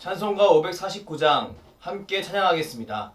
찬송가 549장 함께 찬양하겠습니다.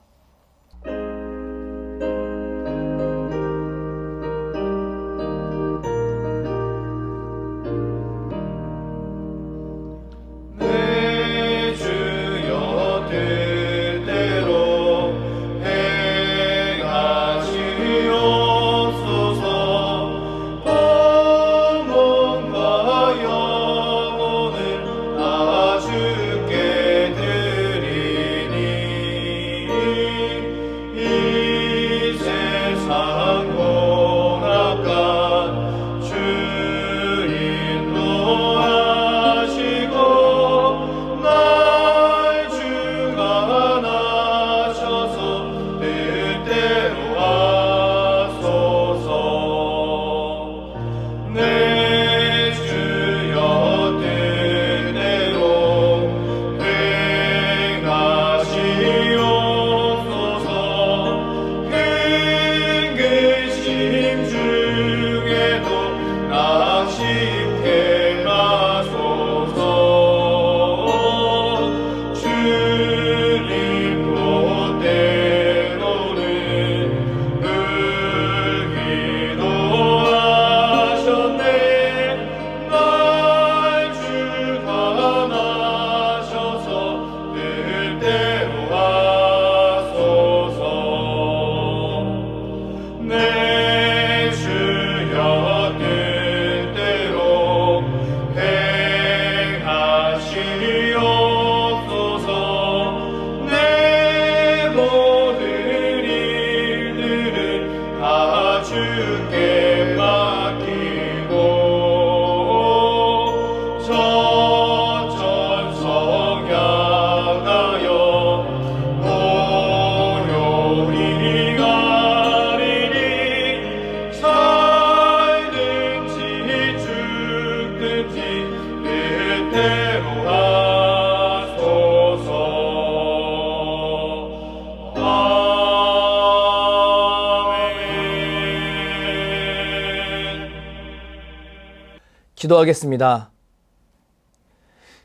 기도하겠습니다.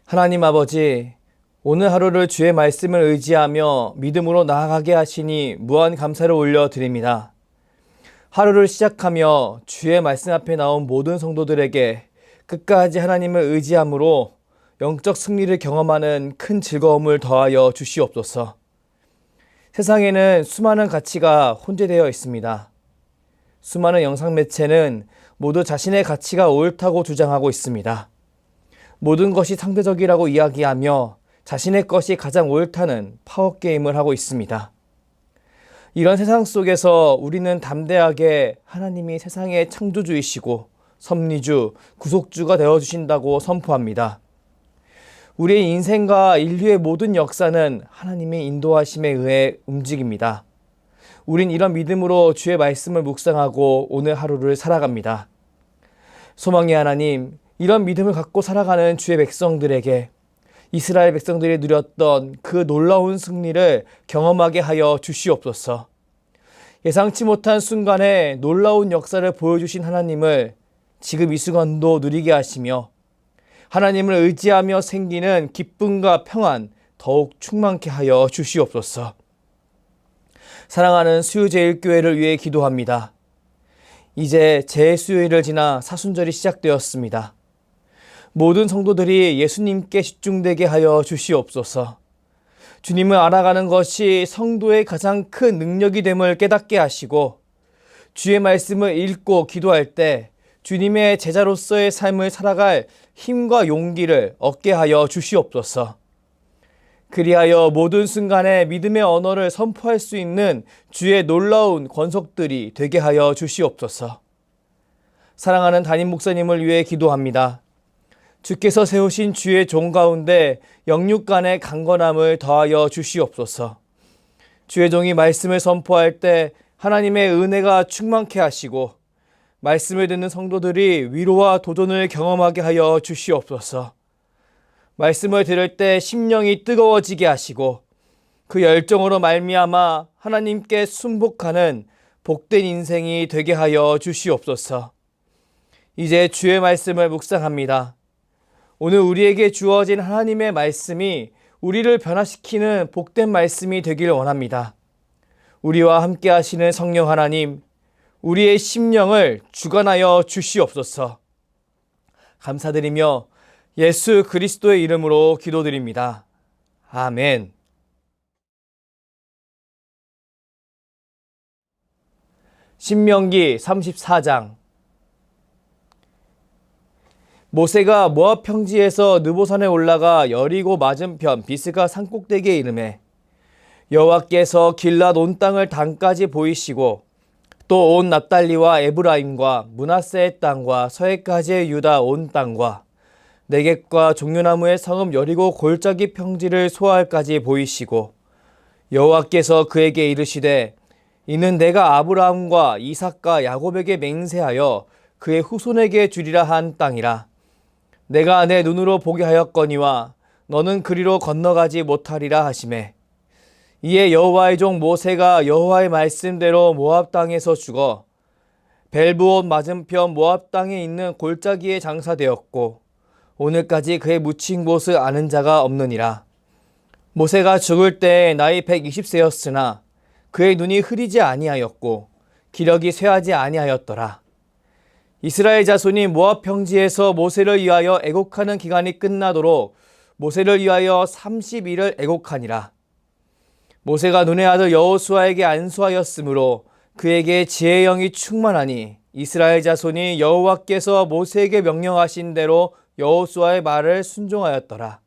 하나님 아버지, 오늘 하루를 주의 말씀을 의지하며 믿음으로 나아가게 하시니 무한 감사를 올려드립니다. 하루를 시작하며 주의 말씀 앞에 나온 모든 성도들에게 끝까지 하나님을 의지함으로 영적 승리를 경험하는 큰 즐거움을 더하여 주시옵소서. 세상에는 수많은 가치가 혼재되어 있습니다. 수많은 영상 매체는 모두 자신의 가치가 옳다고 주장하고 있습니다. 모든 것이 상대적이라고 이야기하며 자신의 것이 가장 옳다는 파워게임을 하고 있습니다. 이런 세상 속에서 우리는 담대하게 하나님이 세상의 창조주이시고 섭리주, 구속주가 되어주신다고 선포합니다. 우리의 인생과 인류의 모든 역사는 하나님의 인도하심에 의해 움직입니다. 우린 이런 믿음으로 주의 말씀을 묵상하고 오늘 하루를 살아갑니다. 소망의 하나님, 이런 믿음을 갖고 살아가는 주의 백성들에게 이스라엘 백성들이 누렸던 그 놀라운 승리를 경험하게 하여 주시옵소서. 예상치 못한 순간에 놀라운 역사를 보여주신 하나님을 지금 이 순간도 누리게 하시며 하나님을 의지하며 생기는 기쁨과 평안 더욱 충만케 하여 주시옵소서. 사랑하는 수요제일교회를 위해 기도합니다. 이제 재수요일을 지나 사순절이 시작되었습니다. 모든 성도들이 예수님께 집중되게 하여 주시옵소서. 주님을 알아가는 것이 성도의 가장 큰 능력이 됨을 깨닫게 하시고 주의 말씀을 읽고 기도할 때 주님의 제자로서의 삶을 살아갈 힘과 용기를 얻게 하여 주시옵소서. 그리하여 모든 순간에 믿음의 언어를 선포할 수 있는 주의 놀라운 권속들이 되게 하여 주시옵소서. 사랑하는 담임 목사님을 위해 기도합니다. 주께서 세우신 주의 종 가운데 영육 간의 강건함을 더하여 주시옵소서. 주의 종이 말씀을 선포할 때 하나님의 은혜가 충만케 하시고 말씀을 듣는 성도들이 위로와 도전을 경험하게 하여 주시옵소서. 말씀을 들을 때 심령이 뜨거워지게 하시고 그 열정으로 말미암아 하나님께 순복하는 복된 인생이 되게 하여 주시옵소서. 이제 주의 말씀을 묵상합니다. 오늘 우리에게 주어진 하나님의 말씀이 우리를 변화시키는 복된 말씀이 되길 원합니다. 우리와 함께 하시는 성령 하나님, 우리의 심령을 주관하여 주시옵소서. 감사드리며 예수 그리스도의 이름으로 기도드립니다. 아멘. 신명기 34장. 모세가 모압 평지에서 느보산에 올라가 여리고 맞은편 비스가 산꼭대기에 이르매 여호와께서 길랏 온 땅을 단까지 보이시고 또 온 납달리와 에브라임과 므낫세의 땅과 서해까지의 유다 온 땅과 네겝과 종려나무의 성읍 여리고 골짜기 평지를 소알까지 보이시고 여호와께서 그에게 이르시되 이는 내가 아브라함과 이삭과 야곱에게 맹세하여 그의 후손에게 주리라 한 땅이라. 내가 내 눈으로 보게 하였거니와 너는 그리로 건너가지 못하리라 하시매 이에 여호와의 종 모세가 여호와의 말씀대로 모압 땅에서 죽어 벨브옷 맞은편 모압 땅에 있는 골짜기에 장사되었고 오늘까지 그의 묻힌 곳을 아는 자가 없느니라. 모세가 죽을 때에 나이 120세였으나 그의 눈이 흐리지 아니하였고 기력이 쇠하지 아니하였더라. 이스라엘 자손이 모압 평지에서 모세를 위하여 애곡하는 기간이 끝나도록 모세를 위하여 30일을 애곡하니라. 모세가 눈의 아들 여호수아에게 안수하였으므로 그에게 지혜의 영이 충만하니 이스라엘 자손이 여호와께서 모세에게 명령하신 대로 여호수아의 말을 순종하였더라.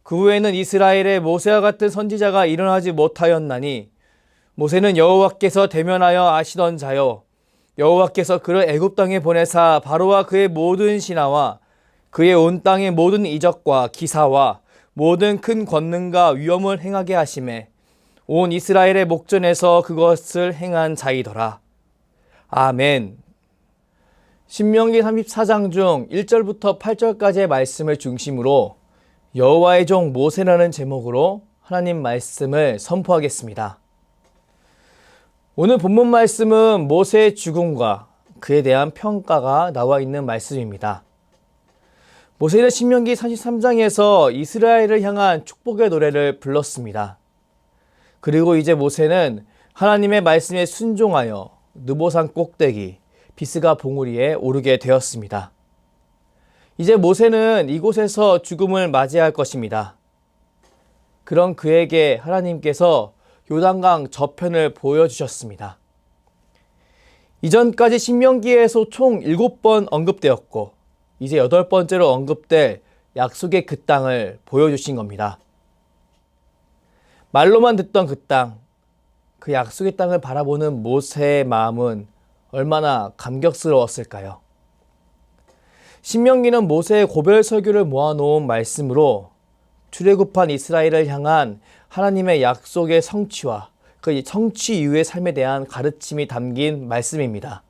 그 후에는 이스라엘에 모세와 같은 선지자가 일어나지 못하였나니 모세는 여호와께서 대면하여 아시던 자요 여호와께서 그를 애굽 땅에 보내사 바로와 그의 모든 신하와 그의 온 땅의 모든 이적과 기사와 모든 큰 권능과 위엄을 행하게 하심에 온 이스라엘의 목전에서 그것을 행한 자이더라. 아멘. 신명기 34장 중 1절부터 8절까지의 말씀을 중심으로 여호와의 종 모세라는 제목으로 하나님 말씀을 선포하겠습니다. 오늘 본문 말씀은 모세의 죽음과 그에 대한 평가가 나와 있는 말씀입니다. 모세는 신명기 33장에서 이스라엘을 향한 축복의 노래를 불렀습니다. 그리고 이제 모세는 하나님의 말씀에 순종하여 느보산 꼭대기 비스가 봉우리에 오르게 되었습니다. 이제 모세는 이곳에서 죽음을 맞이할 것입니다. 그런 그에게 하나님께서 요단강 저편을 보여주셨습니다. 이전까지 신명기에서 총 7번 언급되었고 이제 8번째로 언급될 약속의 그 땅을 보여주신 겁니다. 말로만 듣던 그 땅, 그 약속의 땅을 바라보는 모세의 마음은 얼마나 감격스러웠을까요? 신명기는 모세의 고별 설교를 모아놓은 말씀으로 출애굽한 이스라엘을 향한 하나님의 약속의 성취와 그 성취 이후의 삶에 대한 가르침이 담긴 말씀입니다.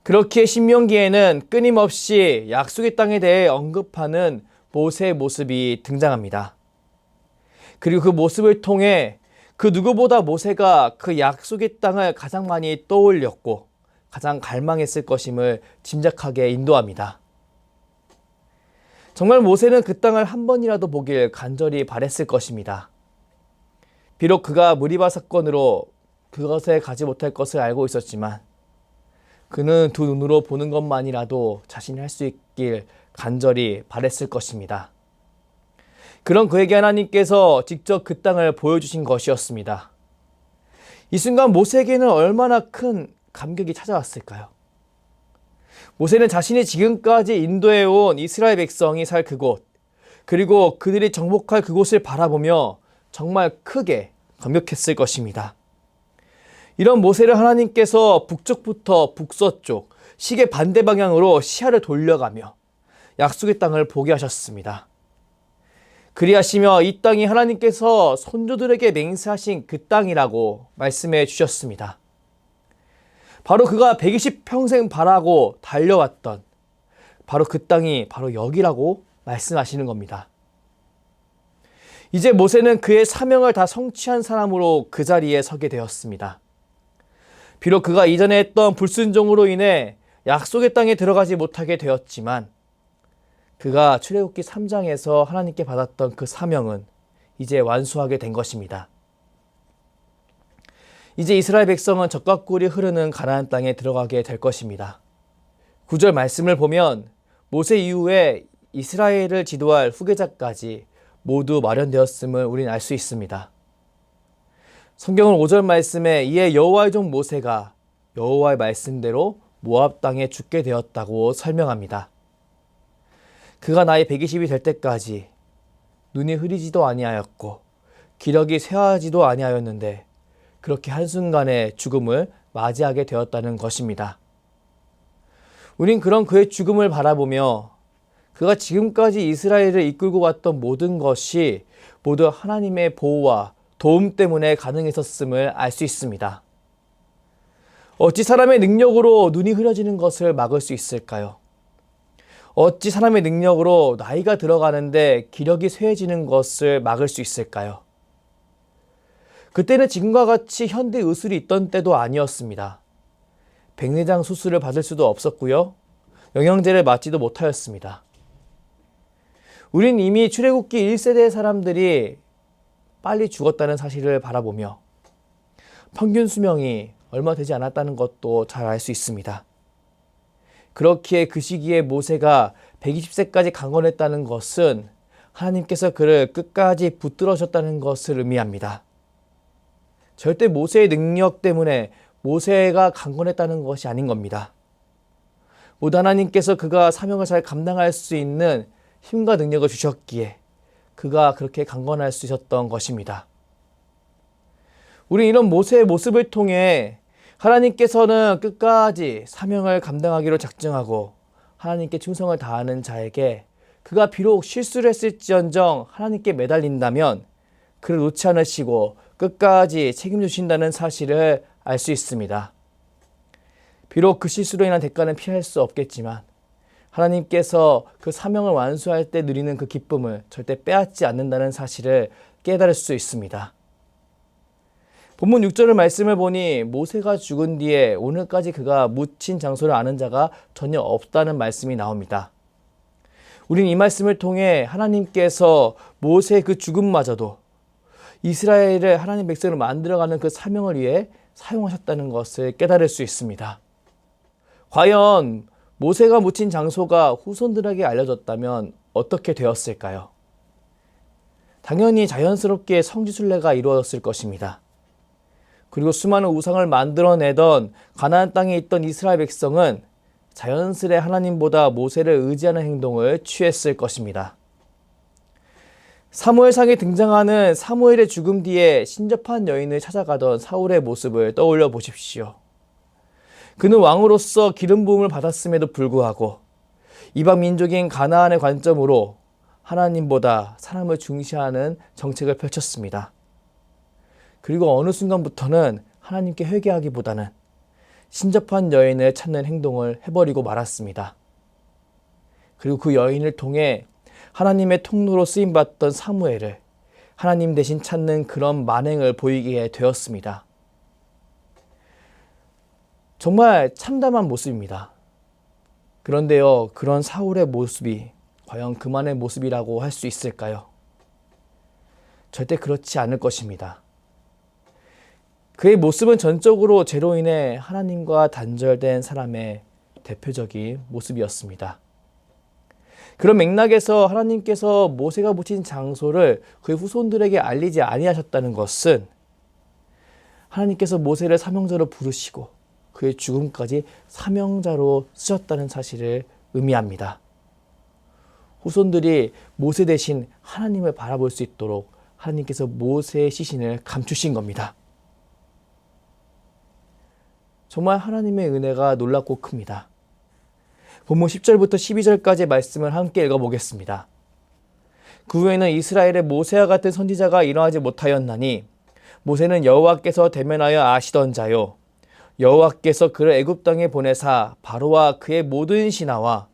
그렇기에 신명기에는 끊임없이 약속의 땅에 대해 언급하는 모세의 모습이 등장합니다. 그리고 그 모습을 통해 그 누구보다 모세가 그 약속의 땅을 가장 많이 떠올렸고 가장 갈망했을 것임을 짐작하게 인도합니다. 정말 모세는 그 땅을 한 번이라도 보길 간절히 바랬을 것입니다. 비록 그가 무리바 사건으로 그것에 가지 못할 것을 알고 있었지만 그는 두 눈으로 보는 것만이라도 자신이 할 수 있길 간절히 바랬을 것입니다. 그런 그에게 하나님께서 직접 그 땅을 보여주신 것이었습니다. 이 순간 모세에게는 얼마나 큰 감격이 찾아왔을까요? 모세는 자신이 지금까지 인도해온 이스라엘 백성이 살 그곳, 그리고 그들이 정복할 그곳을 바라보며 정말 크게 감격했을 것입니다. 이런 모세를 하나님께서 북쪽부터 북서쪽, 시계 반대 방향으로 시야를 돌려가며 약속의 땅을 보게 하셨습니다. 그리하시며 이 땅이 하나님께서 선조들에게 맹세하신 그 땅이라고 말씀해 주셨습니다. 바로 그가 120평생 바라고 달려왔던 바로 그 땅이 바로 여기라고 말씀하시는 겁니다. 이제 모세는 그의 사명을 다 성취한 사람으로 그 자리에 서게 되었습니다. 비록 그가 이전에 했던 불순종으로 인해 약속의 땅에 들어가지 못하게 되었지만 그가 출애굽기 3장에서 하나님께 받았던 그 사명은 이제 완수하게 된 것입니다. 이제 이스라엘 백성은 젖과 꿀이 흐르는 가나안 땅에 들어가게 될 것입니다. 9절 말씀을 보면 모세 이후에 이스라엘을 지도할 후계자까지 모두 마련되었음을 우리는 알 수 있습니다. 성경은 5절 말씀에 이에 여호와의 종 모세가 여호와의 말씀대로 모압 땅에 죽게 되었다고 설명합니다. 그가 나이 120이 될 때까지 눈이 흐리지도 아니하였고 기력이 쇠하지도 아니하였는데 그렇게 한순간에 죽음을 맞이하게 되었다는 것입니다. 우린 그런 그의 죽음을 바라보며 그가 지금까지 이스라엘을 이끌고 왔던 모든 것이 모두 하나님의 보호와 도움 때문에 가능했었음을 알 수 있습니다. 어찌 사람의 능력으로 눈이 흐려지는 것을 막을 수 있을까요? 어찌 사람의 능력으로 나이가 들어가는데 기력이 쇠해지는 것을 막을 수 있을까요? 그때는 지금과 같이 현대 의술이 있던 때도 아니었습니다. 백내장 수술을 받을 수도 없었고요. 영양제를 맞지도 못하였습니다. 우린 이미 출애굽기 1세대 사람들이 빨리 죽었다는 사실을 바라보며 평균 수명이 얼마 되지 않았다는 것도 잘 알 수 있습니다. 그렇기에 그 시기에 모세가 120세까지 강건했다는 것은 하나님께서 그를 끝까지 붙들으셨다는 것을 의미합니다. 절대 모세의 능력 때문에 모세가 강건했다는 것이 아닌 겁니다. 모두 하나님께서 그가 사명을 잘 감당할 수 있는 힘과 능력을 주셨기에 그가 그렇게 강건할 수 있었던 것입니다. 우리 이런 모세의 모습을 통해 하나님께서는 끝까지 사명을 감당하기로 작정하고 하나님께 충성을 다하는 자에게 그가 비록 실수를 했을지언정 하나님께 매달린다면 그를 놓지 않으시고 끝까지 책임지신다는 사실을 알 수 있습니다. 비록 그 실수로 인한 대가는 피할 수 없겠지만 하나님께서 그 사명을 완수할 때 누리는 그 기쁨을 절대 빼앗지 않는다는 사실을 깨달을 수 있습니다. 본문 6절의 말씀을 보니 모세가 죽은 뒤에 오늘까지 그가 묻힌 장소를 아는 자가 전혀 없다는 말씀이 나옵니다. 우린 이 말씀을 통해 하나님께서 모세의 그 죽음마저도 이스라엘을 하나님 백성을 만들어가는 그 사명을 위해 사용하셨다는 것을 깨달을 수 있습니다. 과연 모세가 묻힌 장소가 후손들에게 알려졌다면 어떻게 되었을까요? 당연히 자연스럽게 성지순례가 이루어졌을 것입니다. 그리고 수많은 우상을 만들어내던 가나안 땅에 있던 이스라엘 백성은 자연스레 하나님보다 모세를 의지하는 행동을 취했을 것입니다. 사무엘상에 등장하는 사무엘의 죽음 뒤에 신접한 여인을 찾아가던 사울의 모습을 떠올려 보십시오. 그는 왕으로서 기름 부음을 받았음에도 불구하고 이방 민족인 가나안의 관점으로 하나님보다 사람을 중시하는 정책을 펼쳤습니다. 그리고 어느 순간부터는 하나님께 회개하기보다는 신접한 여인을 찾는 행동을 해버리고 말았습니다. 그리고 그 여인을 통해 하나님의 통로로 쓰임받던 사무엘을 하나님 대신 찾는 그런 만행을 보이게 되었습니다. 정말 참담한 모습입니다. 그런데요, 그런 사울의 모습이 과연 그만의 모습이라고 할 수 있을까요? 절대 그렇지 않을 것입니다. 그의 모습은 전적으로 죄로 인해 하나님과 단절된 사람의 대표적인 모습이었습니다. 그런 맥락에서 하나님께서 모세가 묻힌 장소를 그의 후손들에게 알리지 아니하셨다는 것은 하나님께서 모세를 사명자로 부르시고 그의 죽음까지 사명자로 쓰셨다는 사실을 의미합니다. 후손들이 모세 대신 하나님을 바라볼 수 있도록 하나님께서 모세의 시신을 감추신 겁니다. 정말 하나님의 은혜가 놀랍고 큽니다. 본문 10절부터 12절까지의 말씀을 함께 읽어보겠습니다. 그 후에는 이스라엘의 모세와 같은 선지자가 일어나지 못하였나니 모세는 여호와께서 대면하여 아시던 자요 여호와께서 그를 애굽 땅에 보내사 바로와 그의 모든 신하와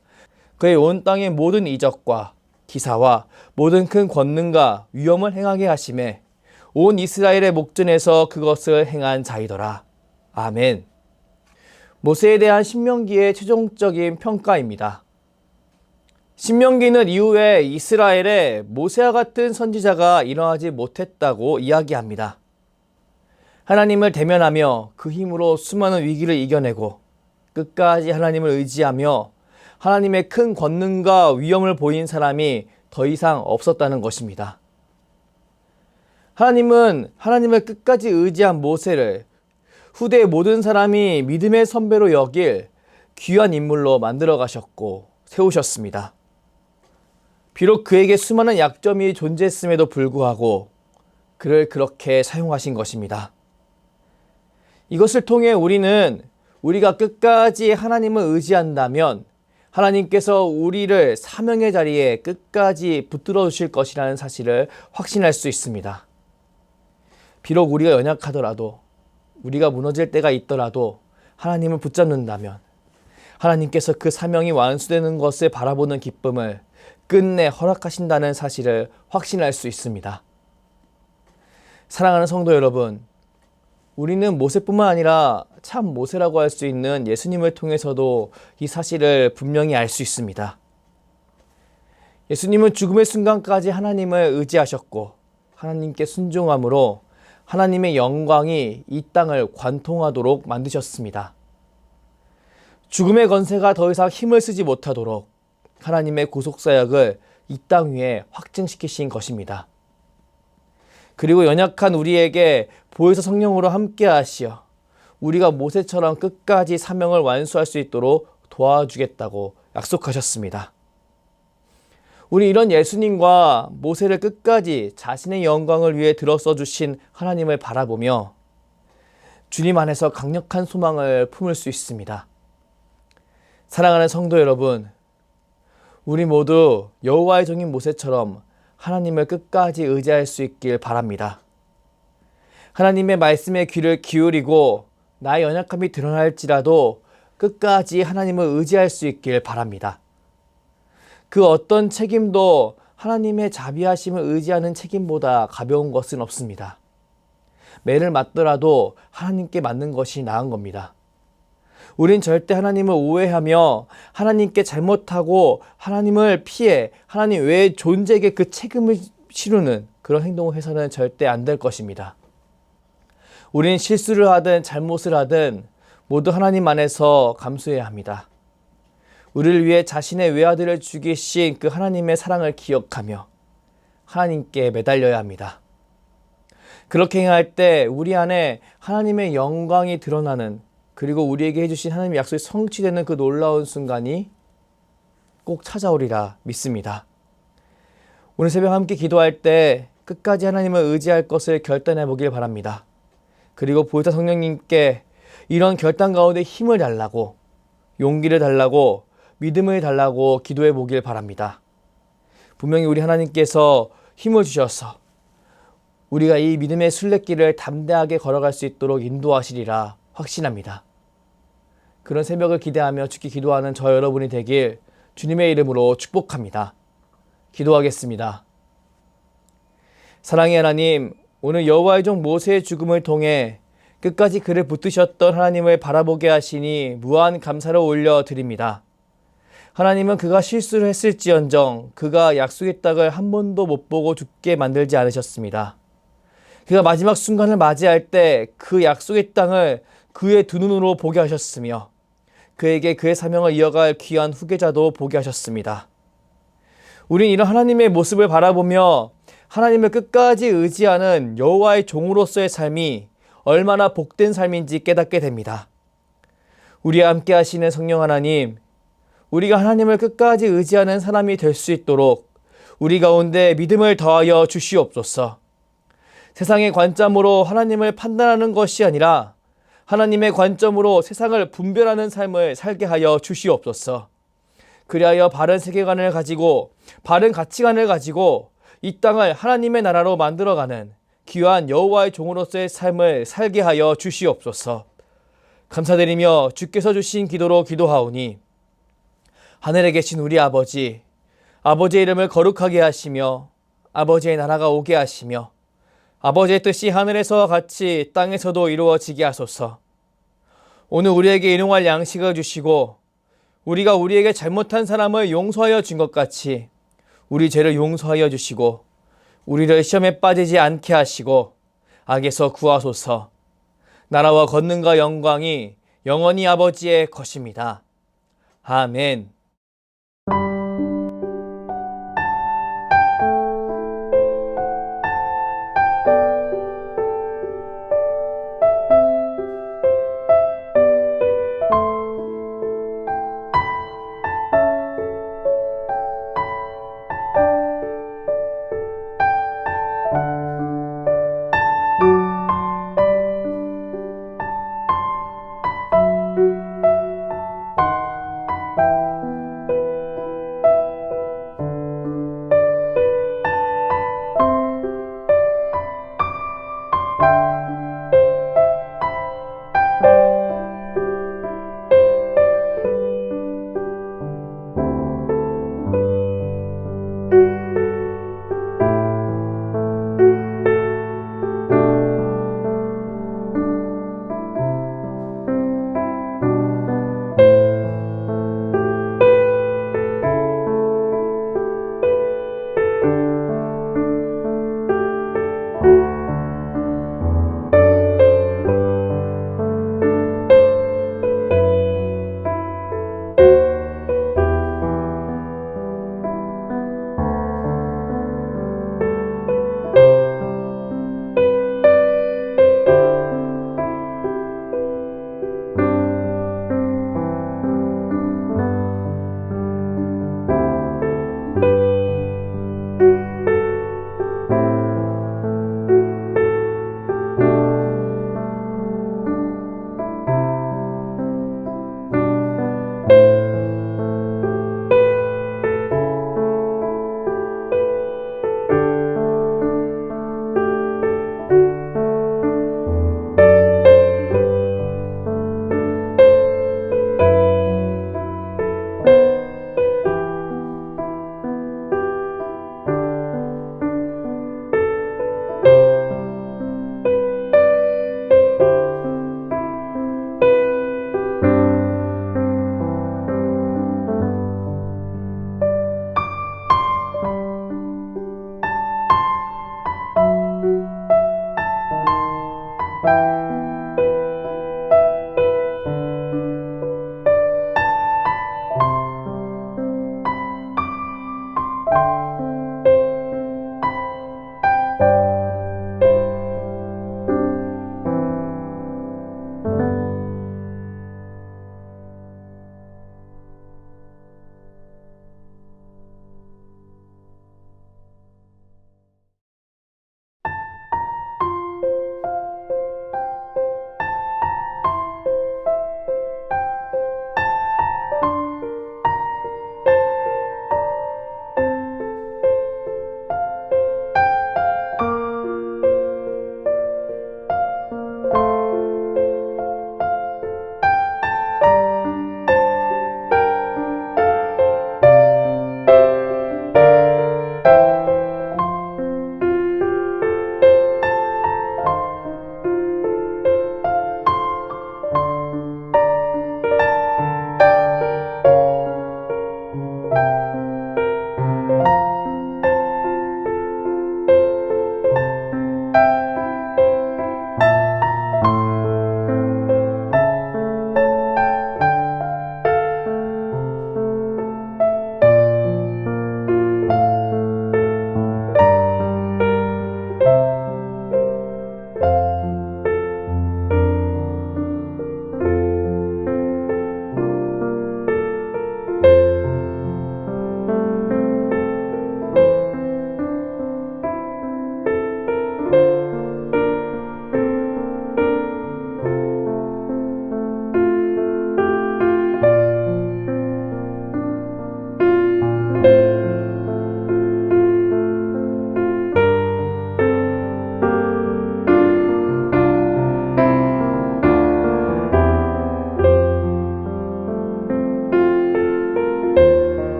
그의 온 땅의 모든 이적과 기사와 모든 큰 권능과 위엄을 행하게 하심에 온 이스라엘의 목전에서 그것을 행한 자이더라. 아멘. 모세에 대한 신명기의 최종적인 평가입니다. 신명기는 이후에 이스라엘에 모세와 같은 선지자가 일어나지 못했다고 이야기합니다. 하나님을 대면하며 그 힘으로 수많은 위기를 이겨내고 끝까지 하나님을 의지하며 하나님의 큰 권능과 위엄을 보인 사람이 더 이상 없었다는 것입니다. 하나님은 하나님을 끝까지 의지한 모세를 후대의 모든 사람이 믿음의 선배로 여길 귀한 인물로 만들어 가셨고 세우셨습니다. 비록 그에게 수많은 약점이 존재했음에도 불구하고 그를 그렇게 사용하신 것입니다. 이것을 통해 우리는 우리가 끝까지 하나님을 의지한다면 하나님께서 우리를 사명의 자리에 끝까지 붙들어 주실 것이라는 사실을 확신할 수 있습니다. 비록 우리가 연약하더라도 우리가 무너질 때가 있더라도 하나님을 붙잡는다면 하나님께서 그 사명이 완수되는 것을 바라보는 기쁨을 끝내 허락하신다는 사실을 확신할 수 있습니다. 사랑하는 성도 여러분, 우리는 모세뿐만 아니라 참 모세라고 할 수 있는 예수님을 통해서도 이 사실을 분명히 알 수 있습니다. 예수님은 죽음의 순간까지 하나님을 의지하셨고 하나님께 순종함으로 하나님의 영광이 이 땅을 관통하도록 만드셨습니다. 죽음의 권세가 더 이상 힘을 쓰지 못하도록 하나님의 구속사역을 이 땅 위에 확증시키신 것입니다. 그리고 연약한 우리에게 보혜사 성령으로 함께 하시어 우리가 모세처럼 끝까지 사명을 완수할 수 있도록 도와주겠다고 약속하셨습니다. 우리 이런 예수님과 모세를 끝까지 자신의 영광을 위해 들어써 주신 하나님을 바라보며 주님 안에서 강력한 소망을 품을 수 있습니다. 사랑하는 성도 여러분, 우리 모두 여호와의 종인 모세처럼 하나님을 끝까지 의지할 수 있길 바랍니다. 하나님의 말씀에 귀를 기울이고 나의 연약함이 드러날지라도 끝까지 하나님을 의지할 수 있길 바랍니다. 그 어떤 책임도 하나님의 자비하심을 의지하는 책임보다 가벼운 것은 없습니다. 매를 맞더라도 하나님께 맞는 것이 나은 겁니다. 우린 절대 하나님을 오해하며 하나님께 잘못하고 하나님을 피해 하나님 외의 존재에게 그 책임을 치르는 그런 행동을 해서는 절대 안 될 것입니다. 우린 실수를 하든 잘못을 하든 모두 하나님 안에서 감수해야 합니다. 우리를 위해 자신의 외아들을 죽이신 그 하나님의 사랑을 기억하며 하나님께 매달려야 합니다. 그렇게 행할 때 우리 안에 하나님의 영광이 드러나는, 그리고 우리에게 해주신 하나님의 약속이 성취되는 그 놀라운 순간이 꼭 찾아오리라 믿습니다. 오늘 새벽 함께 기도할 때 끝까지 하나님을 의지할 것을 결단해 보길 바랍니다. 그리고 보혜사 성령님께 이런 결단 가운데 힘을 달라고, 용기를 달라고, 믿음을 달라고 기도해 보길 바랍니다. 분명히 우리 하나님께서 힘을 주셔서 우리가 이 믿음의 순례길을 담대하게 걸어갈 수 있도록 인도하시리라 확신합니다. 그런 새벽을 기대하며 죽기 기도하는 저 여러분이 되길 주님의 이름으로 축복합니다. 기도하겠습니다. 사랑의 하나님, 오늘 여호와의 종 모세의 죽음을 통해 끝까지 그를 붙드셨던 하나님을 바라보게 하시니 무한 감사를 올려드립니다. 하나님은 그가 실수를 했을지언정 그가 약속의 땅을 한 번도 못 보고 죽게 만들지 않으셨습니다. 그가 마지막 순간을 맞이할 때 그 약속의 땅을 그의 두 눈으로 보게 하셨으며 그에게 그의 사명을 이어갈 귀한 후계자도 보게 하셨습니다. 우린 이런 하나님의 모습을 바라보며 하나님을 끝까지 의지하는 여호와의 종으로서의 삶이 얼마나 복된 삶인지 깨닫게 됩니다. 우리와 함께 하시는 성령 하나님, 우리가 하나님을 끝까지 의지하는 사람이 될 수 있도록 우리 가운데 믿음을 더하여 주시옵소서. 세상의 관점으로 하나님을 판단하는 것이 아니라 하나님의 관점으로 세상을 분별하는 삶을 살게 하여 주시옵소서. 그리하여 바른 세계관을 가지고 바른 가치관을 가지고 이 땅을 하나님의 나라로 만들어가는 귀한 여호와의 종으로서의 삶을 살게 하여 주시옵소서. 감사드리며 주께서 주신 기도로 기도하오니 하늘에 계신 우리 아버지, 아버지의 이름을 거룩하게 하시며 아버지의 나라가 오게 하시며 아버지의 뜻이 하늘에서와 같이 땅에서도 이루어지게 하소서. 오늘 우리에게 일용할 양식을 주시고 우리가 우리에게 잘못한 사람을 용서하여 준 것 같이 우리 죄를 용서하여 주시고 우리를 시험에 빠지지 않게 하시고 악에서 구하소서. 나라와 권능과 영광이 영원히 아버지의 것입니다. 아멘.